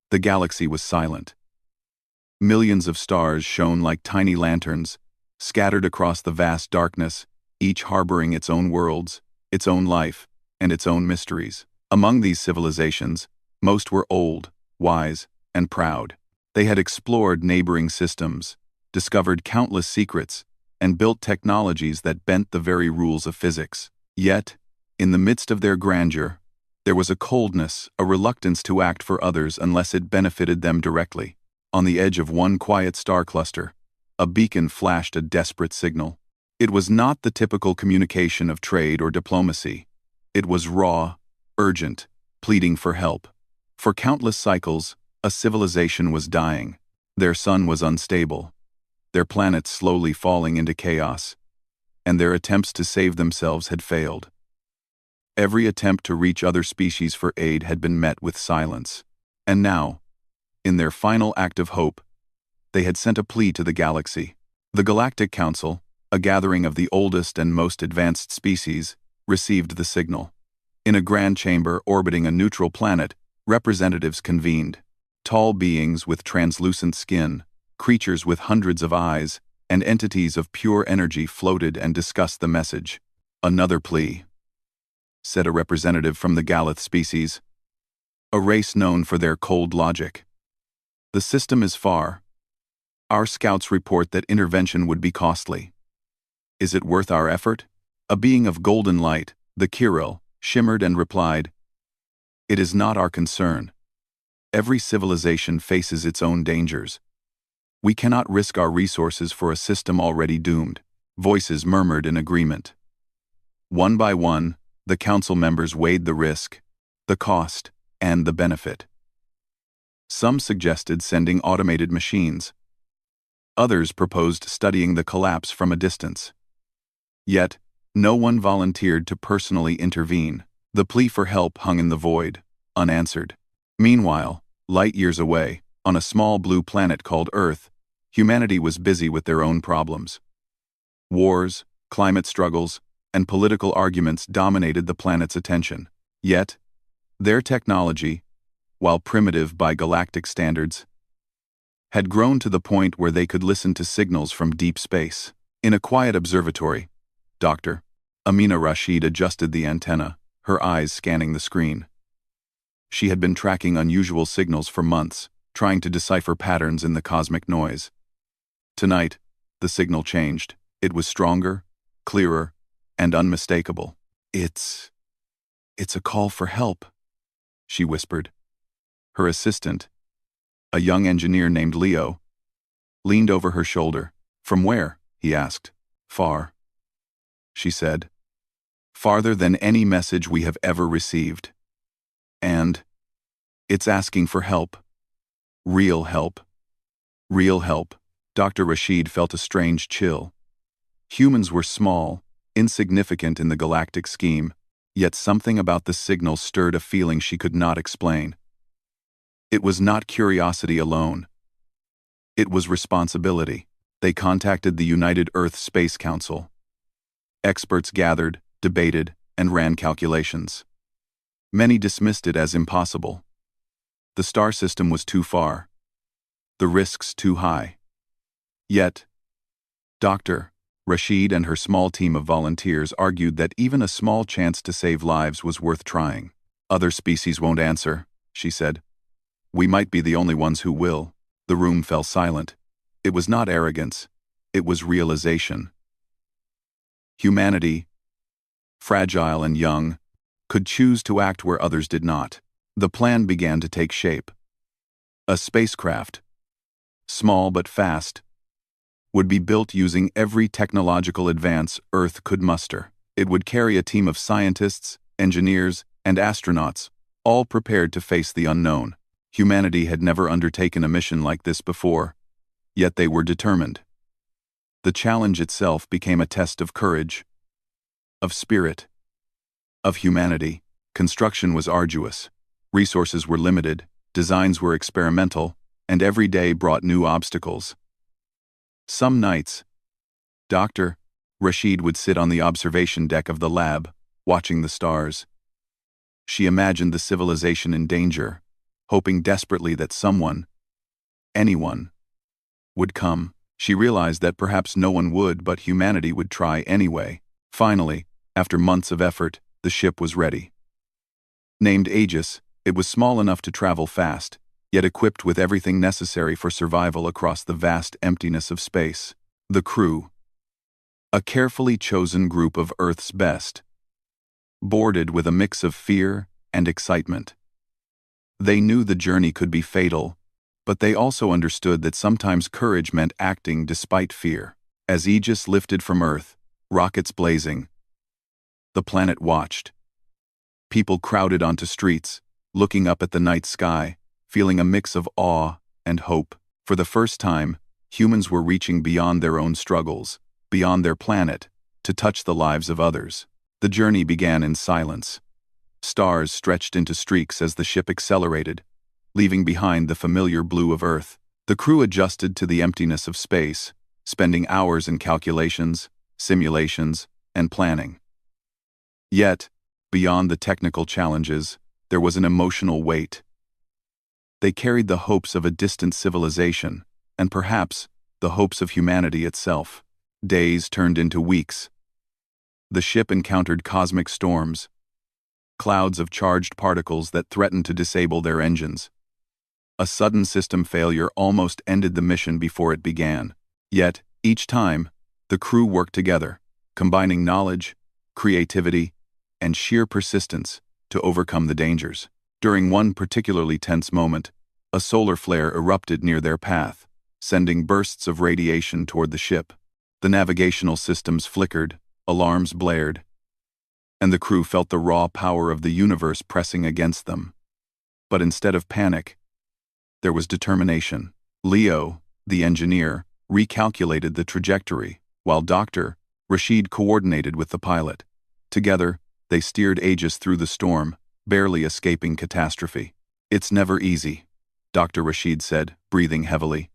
The galaxy was silent. Millions of stars shone like tiny lanterns, scattered across the vast darkness, each harboring its own worlds, its own life, and its own mysteries. Among these civilizations, most were old, wise, and proud. They had explored neighboring systems, discovered countless secrets, and built technologies that bent the very rules of physics. Yet, in the midst of their grandeur, there was a coldness, a reluctance to act for others unless it benefited them directly. On the edge of one quiet star cluster, a beacon flashed a desperate signal. It was not the typical communication of trade or diplomacy. It was raw, urgent, pleading for help. For countless cycles, a civilization was dying. Their sun was unstable, their planet slowly falling into chaos, and their attempts to save themselves had failed. Every attempt to reach other species for aid had been met with silence. And now, in their final act of hope, they had sent a plea to the galaxy. The Galactic Council, a gathering of the oldest and most advanced species, received the signal. In a grand chamber orbiting a neutral planet, representatives convened. Tall beings with translucent skin, creatures with hundreds of eyes, and entities of pure energy floated and discussed the message. "Another plea," said a representative from the Galath species, a race known for their cold logic. "The system is far. Our scouts report that intervention would be costly. Is it worth our effort?" A being of golden light, the Kirill, shimmered and replied, "It is not our concern. Every civilization faces its own dangers. We cannot risk our resources for a system already doomed." Voices murmured in agreement. One by one, the council members weighed the risk, the cost, and the benefit. Some suggested sending automated machines. Others proposed studying the collapse from a distance. Yet, no one volunteered to personally intervene. The plea for help hung in the void, unanswered. Meanwhile, light years away, on a small blue planet called Earth, humanity was busy with their own problems. Wars, climate struggles, and political arguments dominated the planet's attention. Yet, their technology, while primitive by galactic standards, had grown to the point where they could listen to signals from deep space. In a quiet observatory, Dr. Amina Rashid adjusted the antenna, her eyes scanning the screen. She had been tracking unusual signals for months, trying to decipher patterns in the cosmic noise. Tonight, the signal changed. It was stronger, clearer, and unmistakable. It's a call for help," she whispered. Her assistant, a young engineer named Leo, leaned over her shoulder. "From where?" he asked. "Far," she said. "Farther than any message we have ever received. And it's asking for help. Real help. Real help." Dr. Rashid felt a strange chill. Humans were small, insignificant in the galactic scheme, yet something about the signal stirred a feeling she could not explain. It was not curiosity alone. It was responsibility. They contacted the United Earth Space Council. Experts gathered, debated, and ran calculations. Many dismissed it as impossible. The star system was too far. The risks too high. Yet, Dr. Rashid and her small team of volunteers argued that even a small chance to save lives was worth trying. "Other species won't answer," she said. "We might be the only ones who will." The room fell silent. It was not arrogance. It was realization. Humanity, fragile and young, could choose to act where others did not. The plan began to take shape. A spacecraft, small but fast, would be built using every technological advance Earth could muster. It would carry a team of scientists, engineers, and astronauts, all prepared to face the unknown. Humanity had never undertaken a mission like this before, yet they were determined. The challenge itself became a test of courage, of spirit, of humanity. Construction was arduous. Resources were limited, designs were experimental, and every day brought new obstacles. Some nights, Dr. Rashid would sit on the observation deck of the lab, watching the stars. She imagined the civilization in danger, hoping desperately that someone, anyone, would come. She realized that perhaps no one would, but humanity would try anyway. Finally, after months of effort, the ship was ready. Named Aegis, it was small enough to travel fast, yet equipped with everything necessary for survival across the vast emptiness of space. The crew, a carefully chosen group of Earth's best, boarded with a mix of fear and excitement. They knew the journey could be fatal, but they also understood that sometimes courage meant acting despite fear. As Aegis lifted from Earth, rockets blazing, the planet watched. People crowded onto streets, looking up at the night sky, feeling a mix of awe and hope. For the first time, humans were reaching beyond their own struggles, beyond their planet, to touch the lives of others. The journey began in silence. Stars stretched into streaks as the ship accelerated, leaving behind the familiar blue of Earth. The crew adjusted to the emptiness of space, spending hours in calculations, simulations, and planning. Yet, beyond the technical challenges, there was an emotional weight. They carried the hopes of a distant civilization, and perhaps the hopes of humanity itself. Days turned into weeks. The ship encountered cosmic storms, clouds of charged particles that threatened to disable their engines. A sudden system failure almost ended the mission before it began. Yet, each time, the crew worked together, combining knowledge, creativity, and sheer persistence to overcome the dangers. During one particularly tense moment, a solar flare erupted near their path, sending bursts of radiation toward the ship. The navigational systems flickered, alarms blared, and the crew felt the raw power of the universe pressing against them. But instead of panic, there was determination. Leo, the engineer, recalculated the trajectory, while Dr. Rashid coordinated with the pilot. Together, they steered Aegis through the storm, barely escaping catastrophe. "It's never easy," Dr. Rashid said, breathing heavily.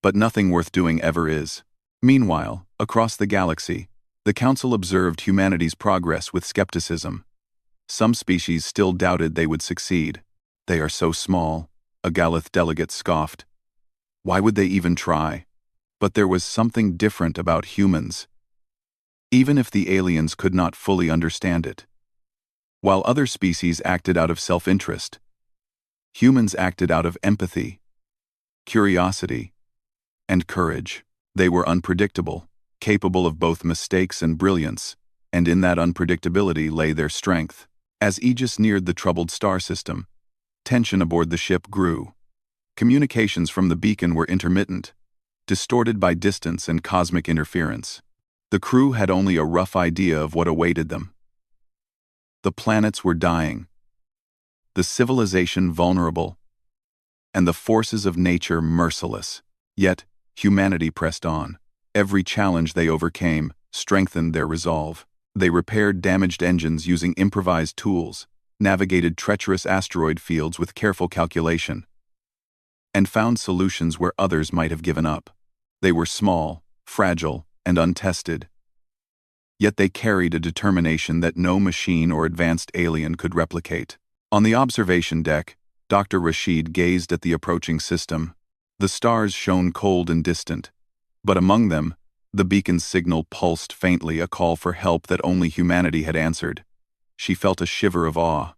"But nothing worth doing ever is." Meanwhile, across the galaxy, the Council observed humanity's progress with skepticism. Some species still doubted they would succeed. "They are so small," a Galath delegate scoffed. "Why would they even try?" But there was something different about humans, even if the aliens could not fully understand it. While other species acted out of self-interest, humans acted out of empathy, curiosity, and courage. They were unpredictable, capable of both mistakes and brilliance, and in that unpredictability lay their strength. As Aegis neared the troubled star system, tension aboard the ship grew. Communications from the beacon were intermittent, distorted by distance and cosmic interference. The crew had only a rough idea of what awaited them. The planets were dying, the civilization vulnerable, and the forces of nature merciless. Yet, humanity pressed on. Every challenge they overcame strengthened their resolve. They repaired damaged engines using improvised tools, navigated treacherous asteroid fields with careful calculation, and found solutions where others might have given up. They were small, fragile, and untested. Yet they carried a determination that no machine or advanced alien could replicate. On the observation deck, Dr. Rashid gazed at the approaching system. The stars shone cold and distant, but among them, the beacon's signal pulsed faintly, a call for help that only humanity had answered. She felt a shiver of awe.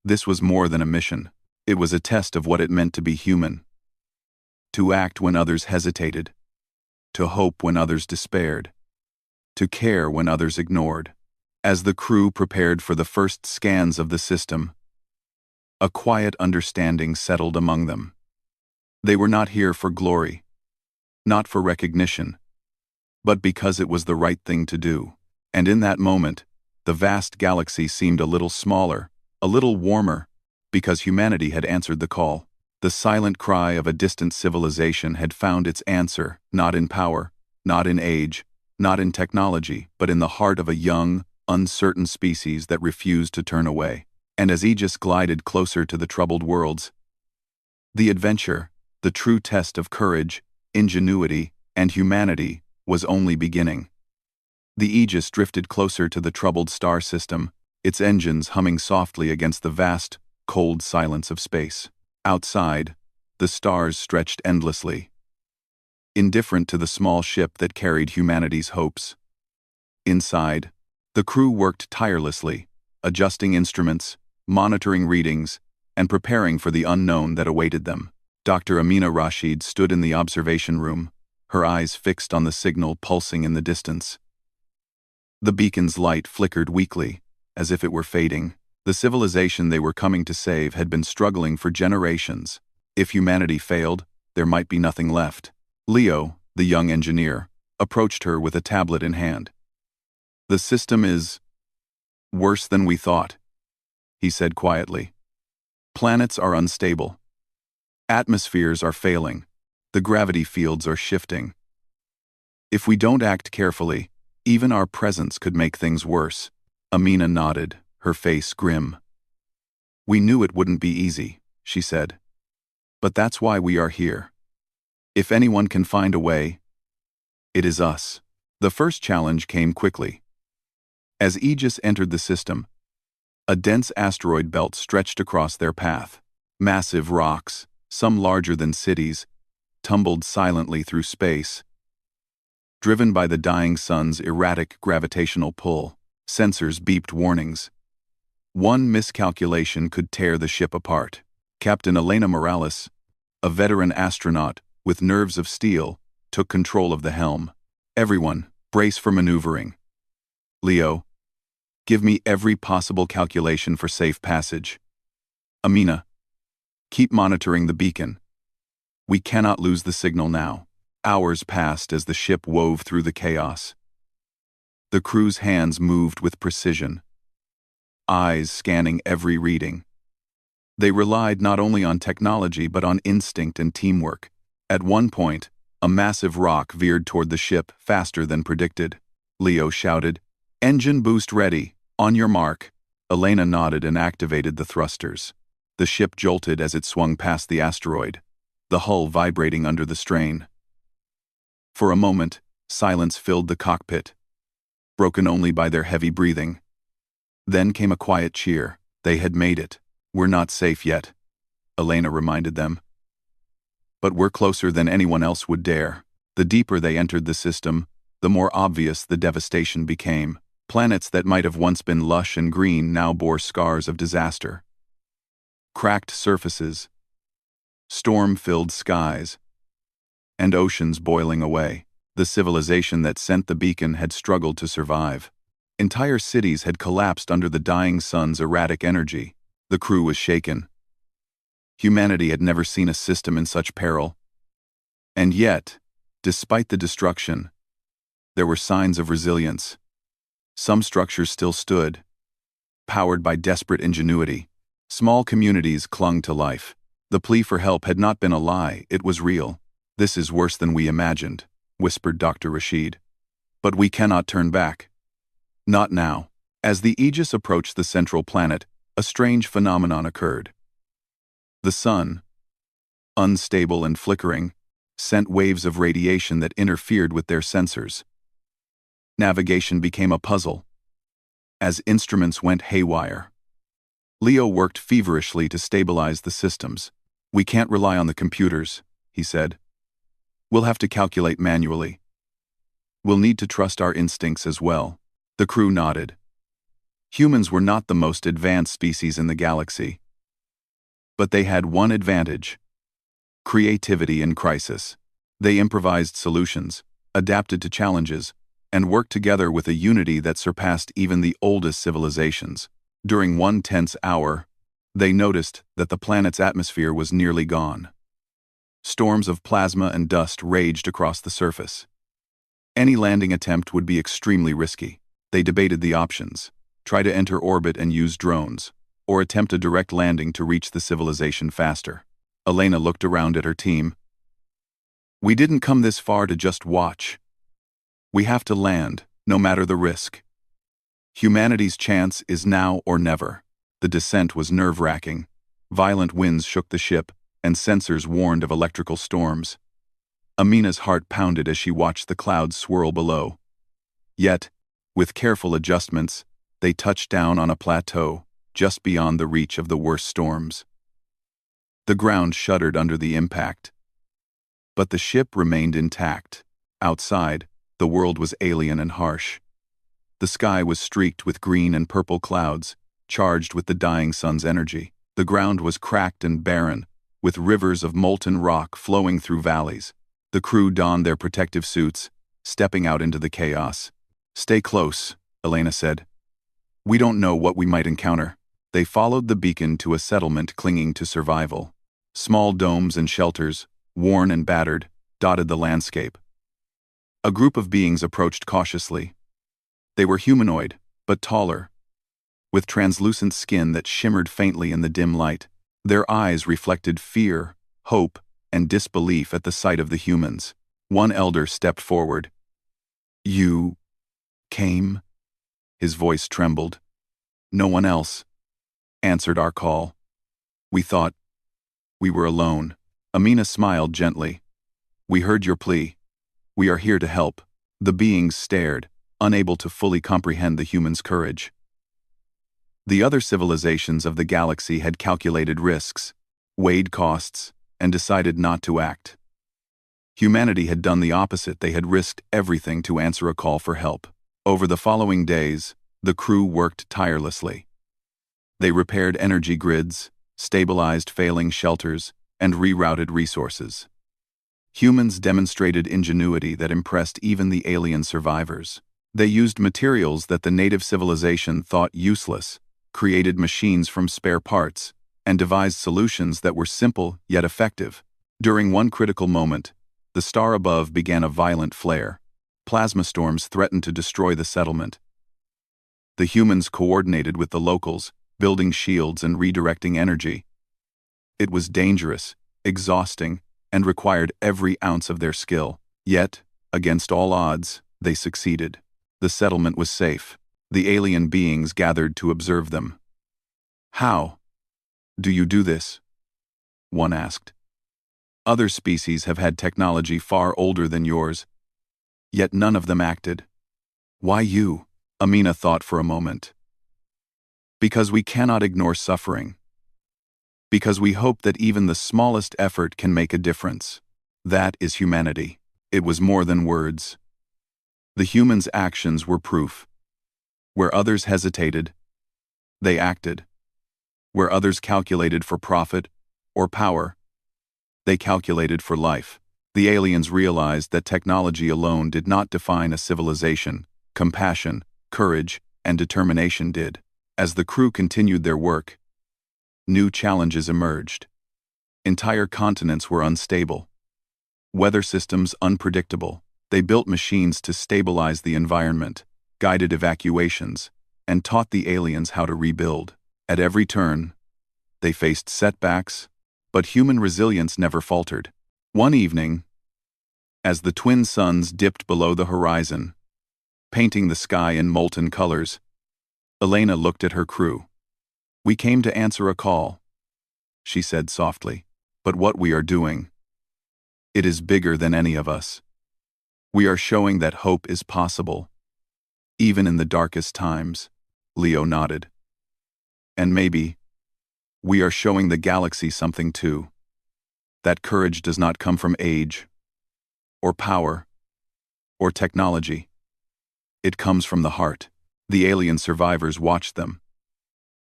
This was more than a mission. It was a test of what it meant to be human. To act when others hesitated. To hope when others despaired. To care when others ignored. As the crew prepared for the first scans of the system, a quiet understanding settled among them. They were not here for glory, not for recognition, but because it was the right thing to do. And in that moment, the vast galaxy seemed a little smaller, a little warmer, because humanity had answered the call. The silent cry of a distant civilization had found its answer, not in power, not in age, not in technology, but in the heart of a young, uncertain species that refused to turn away. And as Aegis glided closer to the troubled worlds, the adventure, the true test of courage, ingenuity, and humanity, was only beginning. The Aegis drifted closer to the troubled star system, its engines humming softly against the vast, cold silence of space. Outside, the stars stretched endlessly, indifferent to the small ship that carried humanity's hopes. Inside, the crew worked tirelessly, adjusting instruments, monitoring readings, and preparing for the unknown that awaited them. Dr. Amina Rashid stood in the observation room, her eyes fixed on the signal pulsing in the distance. The beacon's light flickered weakly, as if it were fading. The civilization they were coming to save had been struggling for generations. If humanity failed, there might be nothing left. Leo, the young engineer, approached her with a tablet in hand. "The system is worse than we thought," he said quietly. "Planets are unstable. Atmospheres are failing. The gravity fields are shifting. If we don't act carefully, even our presence could make things worse." Amina nodded, her face grim. "We knew it wouldn't be easy," she said. "But that's why we are here. If anyone can find a way, it is us." The first challenge came quickly. As Aegis entered the system, a dense asteroid belt stretched across their path. Massive rocks, some larger than cities, tumbled silently through space. Driven by the dying sun's erratic gravitational pull, sensors beeped warnings. One miscalculation could tear the ship apart. Captain Elena Morales, a veteran astronaut with nerves of steel, took control of the helm. "Everyone, brace for maneuvering. Leo, give me every possible calculation for safe passage. Amina, keep monitoring the beacon. We cannot lose the signal now." Hours passed as the ship wove through the chaos. The crew's hands moved with precision, eyes scanning every reading. They relied not only on technology but on instinct and teamwork. At one point, a massive rock veered toward the ship faster than predicted. Leo shouted, "Engine boost ready, on your mark." Elena nodded and activated the thrusters. The ship jolted as it swung past the asteroid, the hull vibrating under the strain. For a moment, silence filled the cockpit, broken only by their heavy breathing. Then came a quiet cheer. They had made it. "We're not safe yet," Elena reminded them. "But we're closer than anyone else would dare." The deeper they entered the system, the more obvious the devastation became. Planets that might have once been lush and green now bore scars of disaster. Cracked surfaces, storm-filled skies, and oceans boiling away. The civilization that sent the beacon had struggled to survive. Entire cities had collapsed under the dying sun's erratic energy. The crew was shaken. Humanity had never seen a system in such peril. And yet, despite the destruction, there were signs of resilience. Some structures still stood, powered by desperate ingenuity. Small communities clung to life. The plea for help had not been a lie, it was real. "This is worse than we imagined," whispered Dr. Rashid. "But we cannot turn back. Not now." As the Aegis approached the central planet, a strange phenomenon occurred. The sun, unstable and flickering, sent waves of radiation that interfered with their sensors. Navigation became a puzzle, as instruments went haywire. Leo worked feverishly to stabilize the systems. "We can't rely on the computers," he said. "We'll have to calculate manually. We'll need to trust our instincts as well." The crew nodded. Humans were not the most advanced species in the galaxy. But they had one advantage: creativity in crisis. They improvised solutions, adapted to challenges, and worked together with a unity that surpassed even the oldest civilizations. During one tense hour, they noticed that the planet's atmosphere was nearly gone. Storms of plasma and dust raged across the surface. Any landing attempt would be extremely risky. They debated the options: try to enter orbit and use drones, or attempt a direct landing to reach the civilization faster. Elena looked around at her team. "We didn't come this far to just watch. We have to land, no matter the risk. Humanity's chance is now or never." The descent was nerve-wracking. Violent winds shook the ship, and sensors warned of electrical storms. Amina's heart pounded as she watched the clouds swirl below. Yet, with careful adjustments, they touched down on a plateau, just beyond the reach of the worst storms. The ground shuddered under the impact. But the ship remained intact. Outside, the world was alien and harsh. The sky was streaked with green and purple clouds, charged with the dying sun's energy. The ground was cracked and barren, with rivers of molten rock flowing through valleys. The crew donned their protective suits, stepping out into the chaos. "Stay close," Elena said. "We don't know what we might encounter." They followed the beacon to a settlement clinging to survival. Small domes and shelters, worn and battered, dotted the landscape. A group of beings approached cautiously. They were humanoid, but taller, with translucent skin that shimmered faintly in the dim light. Their eyes reflected fear, hope, and disbelief at the sight of the humans. One elder stepped forward. "You came?" His voice trembled. "No one else answered our call. We thought we were alone." Amina smiled gently. "We heard your plea. We are here to help." The beings stared, unable to fully comprehend the humans' courage. The other civilizations of the galaxy had calculated risks, weighed costs, and decided not to act. Humanity had done the opposite. They had risked everything to answer a call for help. Over the following days, the crew worked tirelessly. They repaired energy grids, stabilized failing shelters, and rerouted resources. Humans demonstrated ingenuity that impressed even the alien survivors. They used materials that the native civilization thought useless, created machines from spare parts, and devised solutions that were simple yet effective. During one critical moment, the star above began a violent flare. Plasma storms threatened to destroy the settlement. The humans coordinated with the locals, building shields and redirecting energy. It was dangerous, exhausting, and required every ounce of their skill. Yet, against all odds, they succeeded. The settlement was safe. The alien beings gathered to observe them. "How do you do this?" one asked. "Other species have had technology far older than yours, yet none of them acted. Why you?" Amina thought for a moment. "Because we cannot ignore suffering. Because we hope that even the smallest effort can make a difference. That is humanity." It was more than words. The humans' actions were proof. Where others hesitated, they acted. Where others calculated for profit or power, they calculated for life. The aliens realized that technology alone did not define a civilization. Compassion, courage, and determination did. As the crew continued their work, new challenges emerged. Entire continents were unstable. Weather systems unpredictable. They built machines to stabilize the environment, guided evacuations, and taught the aliens how to rebuild. At every turn, they faced setbacks, but human resilience never faltered. One evening, as the twin suns dipped below the horizon, painting the sky in molten colors, Elena looked at her crew. "We came to answer a call," she said softly. "But what we are doing, it is bigger than any of us. We are showing that hope is possible, even in the darkest times." Leo nodded. "And maybe we are showing the galaxy something too. That courage does not come from age, or power, or technology. It comes from the heart." The alien survivors watched them,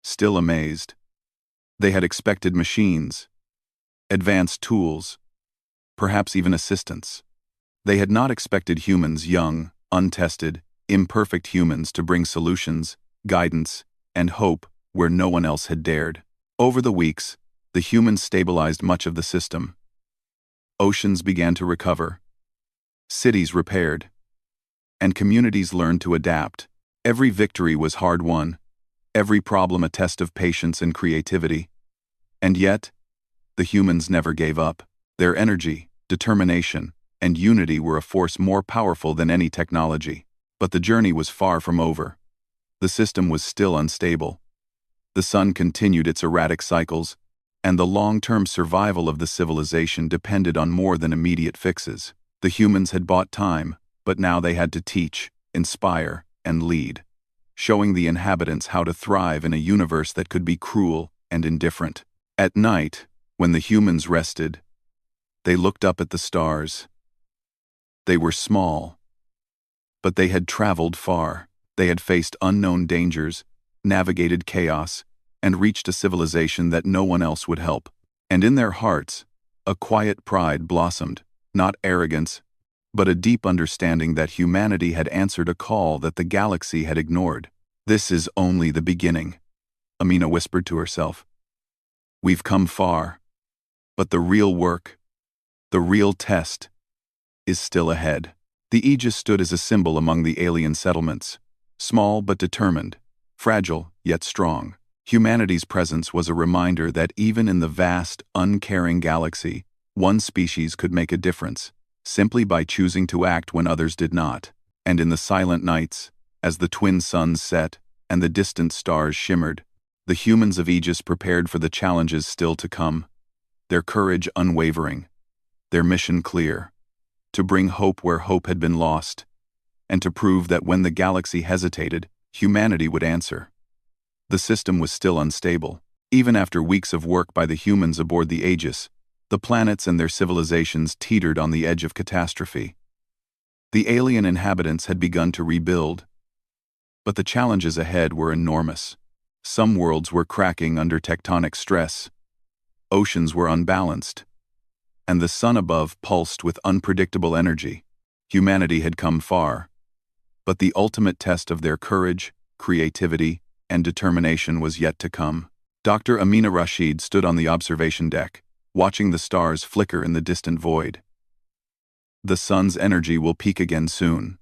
still amazed. They had expected machines, advanced tools, perhaps even assistants. They had not expected humans, young, untested, imperfect humans, to bring solutions, guidance, and hope where no one else had dared. Over the weeks, the humans stabilized much of the system. Oceans began to recover, cities repaired, and communities learned to adapt. Every victory was hard-won, every problem a test of patience and creativity. And yet, the humans never gave up. Their energy, determination, and unity were a force more powerful than any technology. But the journey was far from over. The system was still unstable. The sun continued its erratic cycles, and the long-term survival of the civilization depended on more than immediate fixes. The humans had bought time, but now they had to teach, inspire, and lead, showing the inhabitants how to thrive in a universe that could be cruel and indifferent. At night, When the humans rested, they looked up at the stars. They were small, but they had traveled far. They had faced unknown dangers, navigated chaos, and reached a civilization that no one else would help. And in their hearts, a quiet pride blossomed, not arrogance, but a deep understanding that humanity had answered a call that the galaxy had ignored. "This is only the beginning," Amina whispered to herself. "We've come far, but the real work, the real test, is still ahead." The Aegis stood as a symbol among the alien settlements, small but determined, fragile yet strong. Humanity's presence was a reminder that even in the vast, uncaring galaxy, one species could make a difference, simply by choosing to act when others did not. And in the silent nights, as the twin suns set and the distant stars shimmered, the humans of Aegis prepared for the challenges still to come, their courage unwavering, their mission clear: to bring hope where hope had been lost, and to prove that when the galaxy hesitated, humanity would answer. The system was still unstable. Even after weeks of work by the humans aboard the Aegis, the planets and their civilizations teetered on the edge of catastrophe. The alien inhabitants had begun to rebuild, but the challenges ahead were enormous. Some worlds were cracking under tectonic stress, oceans were unbalanced, and the sun above pulsed with unpredictable energy. Humanity had come far, but the ultimate test of their courage, creativity, and determination was yet to come. Dr. Amina Rashid stood on the observation deck, watching the stars flicker in the distant void. "The sun's energy will peak again soon,"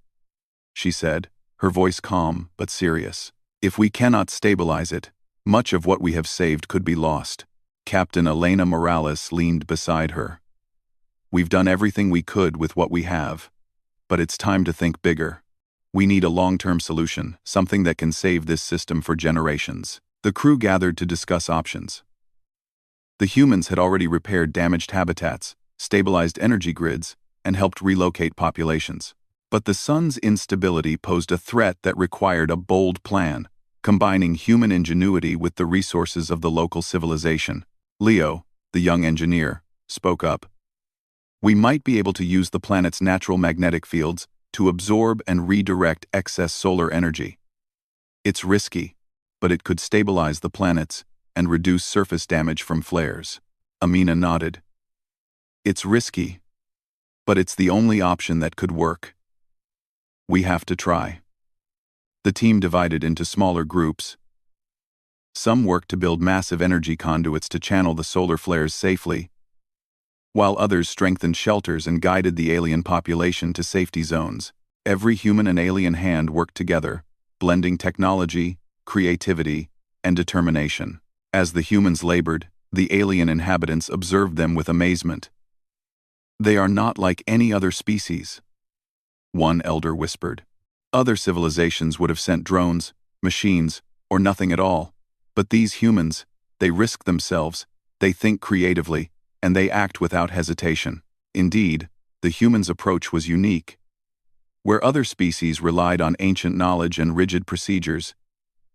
she said, her voice calm but serious. "If we cannot stabilize it, much of what we have saved could be lost." Captain Elena Morales leaned beside her. "We've done everything we could with what we have, but it's time to think bigger. We need a long-term solution, something that can save this system for generations." The crew gathered to discuss options. The humans had already repaired damaged habitats, stabilized energy grids, and helped relocate populations. But the sun's instability posed a threat that required a bold plan, combining human ingenuity with the resources of the local civilization. Leo, the young engineer, spoke up. "We might be able to use the planet's natural magnetic fields to absorb and redirect excess solar energy. It's risky, but it could stabilize the planets and reduce surface damage from flares." Amina nodded. "It's risky, but it's the only option that could work. We have to try." The team divided into smaller groups. Some worked to build massive energy conduits to channel the solar flares safely, while others strengthened shelters and guided the alien population to safety zones. Every human and alien hand worked together, blending technology, creativity, and determination. As the humans labored, the alien inhabitants observed them with amazement. "They are not like any other species," one elder whispered. "Other civilizations would have sent drones, machines, or nothing at all. But these humans, they risk themselves, they think creatively, and they act without hesitation." Indeed, the humans' approach was unique. Where other species relied on ancient knowledge and rigid procedures,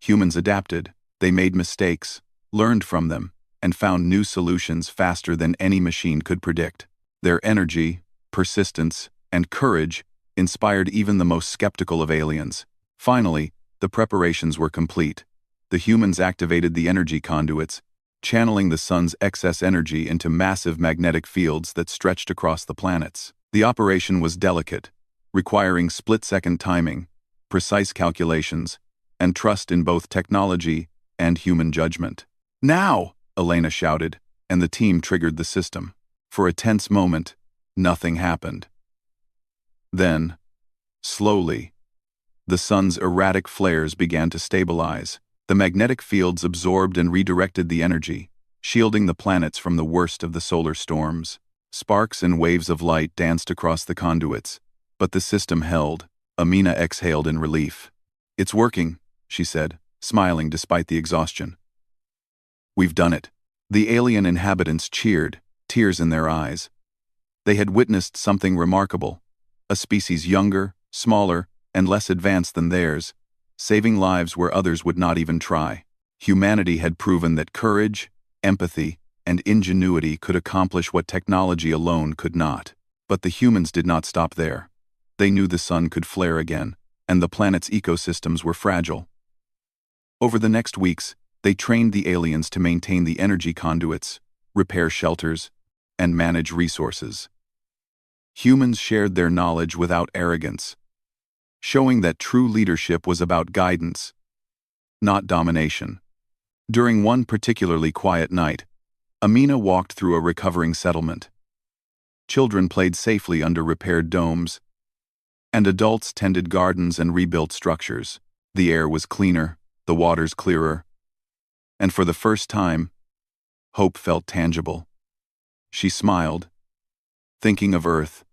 humans adapted. They made mistakes, learned from them, and found new solutions faster than any machine could predict. Their energy, persistence, and courage inspired even the most skeptical of aliens. Finally, the preparations were complete. The humans activated the energy conduits, channeling the sun's excess energy into massive magnetic fields that stretched across the planets. The operation was delicate, requiring split-second timing, precise calculations, and trust in both technology and human judgment. "Now!" Elena shouted, and the team triggered the system. For a tense moment, nothing happened. Then, slowly, the sun's erratic flares began to stabilize. The magnetic fields absorbed and redirected the energy, shielding the planets from the worst of the solar storms. Sparks and waves of light danced across the conduits, but the system held. Amina exhaled in relief. "It's working," she said, smiling despite the exhaustion. "We've done it." The alien inhabitants cheered, tears in their eyes. They had witnessed something remarkable: a species younger, smaller, and less advanced than theirs, saving lives where others would not even try. Humanity had proven that courage, empathy, and ingenuity could accomplish what technology alone could not. But the humans did not stop there. They knew the sun could flare again, and the planet's ecosystems were fragile. Over the next weeks, they trained the aliens to maintain the energy conduits, repair shelters, and manage resources. Humans shared their knowledge without arrogance, showing that true leadership was about guidance, not domination. During one particularly quiet night, Amina walked through a recovering settlement. Children played safely under repaired domes, and adults tended gardens and rebuilt structures. The air was cleaner, the waters clearer, and for the first time, hope felt tangible. She smiled, thinking of Earth,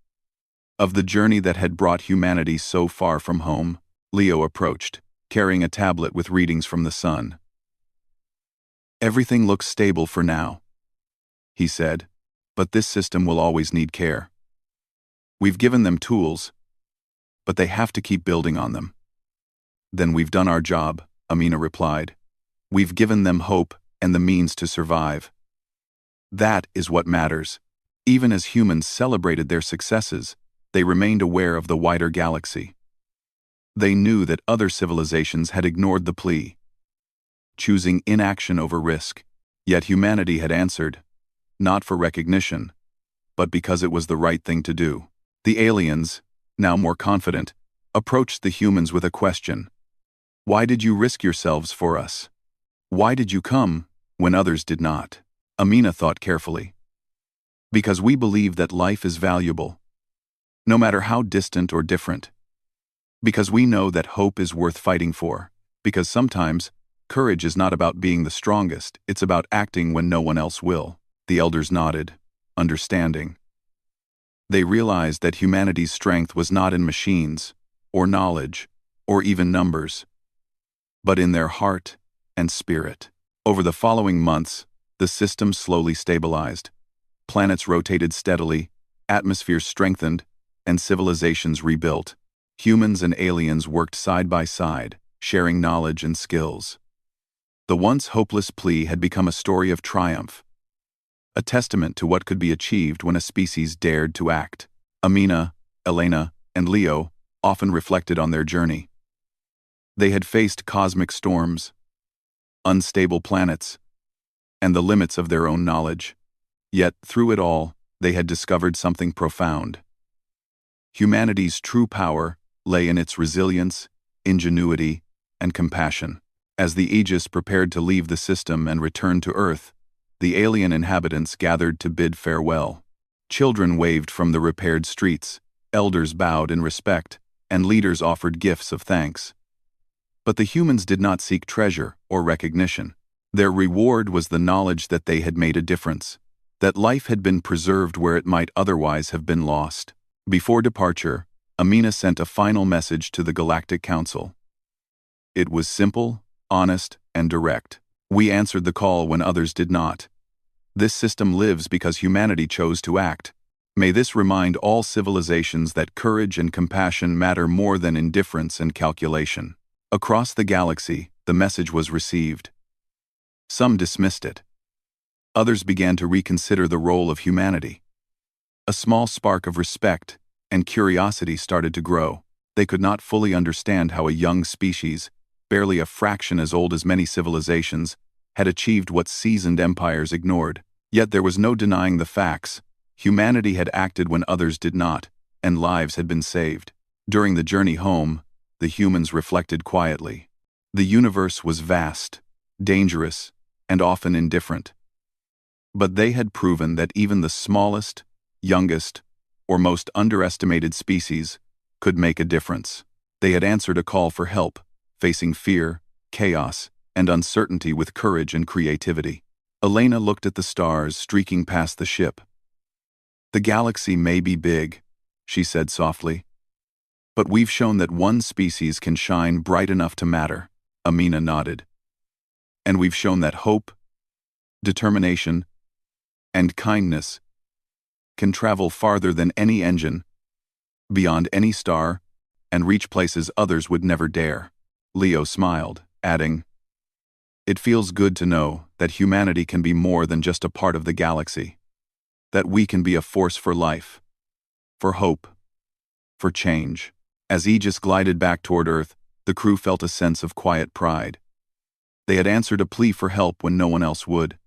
of the journey that had brought humanity so far from home. Leo approached, carrying a tablet with readings from the sun. "Everything looks stable for now," he said, "but this system will always need care. We've given them tools, but they have to keep building on them." "Then we've done our job," Amina replied. "We've given them hope and the means to survive. That is what matters." Even as humans celebrated their successes, they remained aware of the wider galaxy. They knew that other civilizations had ignored the plea, choosing inaction over risk. Yet humanity had answered, not for recognition, but because it was the right thing to do. The aliens, now more confident, approached the humans with a question. "Why did you risk yourselves for us? Why did you come when others did not?" Amina thought carefully. "Because we believe that life is valuable, no matter how distant or different. Because we know that hope is worth fighting for. Because sometimes, courage is not about being the strongest, it's about acting when no one else will." The elders nodded, understanding. They realized that humanity's strength was not in machines, or knowledge, or even numbers, but in their heart and spirit. Over the following months, the system slowly stabilized. Planets rotated steadily, atmospheres strengthened, and civilizations rebuilt. Humans and aliens worked side by side, sharing knowledge and skills. The once hopeless plea had become a story of triumph, a testament to what could be achieved when a species dared to act. Amina, Elena, and Leo often reflected on their journey. They had faced cosmic storms, unstable planets, and the limits of their own knowledge. Yet, through it all, they had discovered something profound. Humanity's true power lay in its resilience, ingenuity, and compassion. As the Aegis prepared to leave the system and return to Earth, the alien inhabitants gathered to bid farewell. Children waved from the repaired streets, elders bowed in respect, and leaders offered gifts of thanks. But the humans did not seek treasure or recognition. Their reward was the knowledge that they had made a difference, that life had been preserved where it might otherwise have been lost. Before departure, Amina sent a final message to the Galactic Council. It was simple, honest, and direct. "We answered the call when others did not. This system lives because humanity chose to act. May this remind all civilizations that courage and compassion matter more than indifference and calculation." Across the galaxy, the message was received. Some dismissed it. Others began to reconsider the role of humanity. A small spark of respect and curiosity started to grow. They could not fully understand how a young species, barely a fraction as old as many civilizations, had achieved what seasoned empires ignored. Yet there was no denying the facts. Humanity had acted when others did not, and lives had been saved. During the journey home, the humans reflected quietly. The universe was vast, dangerous, and often indifferent. But they had proven that even the smallest, youngest, or most underestimated species could make a difference. They had answered a call for help, facing fear, chaos, and uncertainty with courage and creativity. Elena looked at the stars streaking past the ship. "The galaxy may be big," she said softly, "but we've shown that one species can shine bright enough to matter." Amina nodded. "And we've shown that hope, determination, and kindness can travel farther than any engine, beyond any star, and reach places others would never dare." Leo smiled, adding, It feels good to know that humanity can be more than just a part of the galaxy, that we can be a force for life, for hope, for change. As Aegis glided back toward Earth, the crew felt a sense of quiet pride. They had answered a plea for help when no one else would.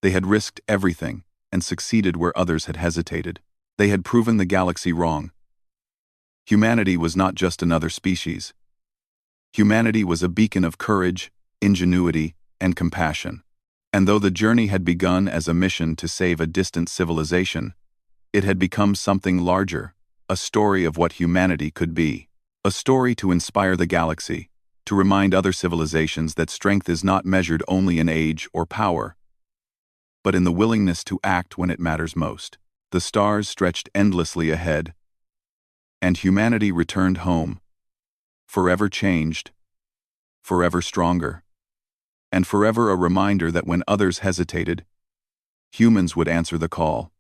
They had risked everything and succeeded where others had hesitated. They had proven the galaxy wrong. Humanity was not just another species. Humanity was a beacon of courage, ingenuity, and compassion. And though the journey had begun as a mission to save a distant civilization, it had become something larger, a story of what humanity could be. A story to inspire the galaxy, to remind other civilizations that strength is not measured only in age or power, but in the willingness to act when it matters most. The stars stretched endlessly ahead, and humanity returned home, forever changed, forever stronger, and forever a reminder that when others hesitated, humans would answer the call.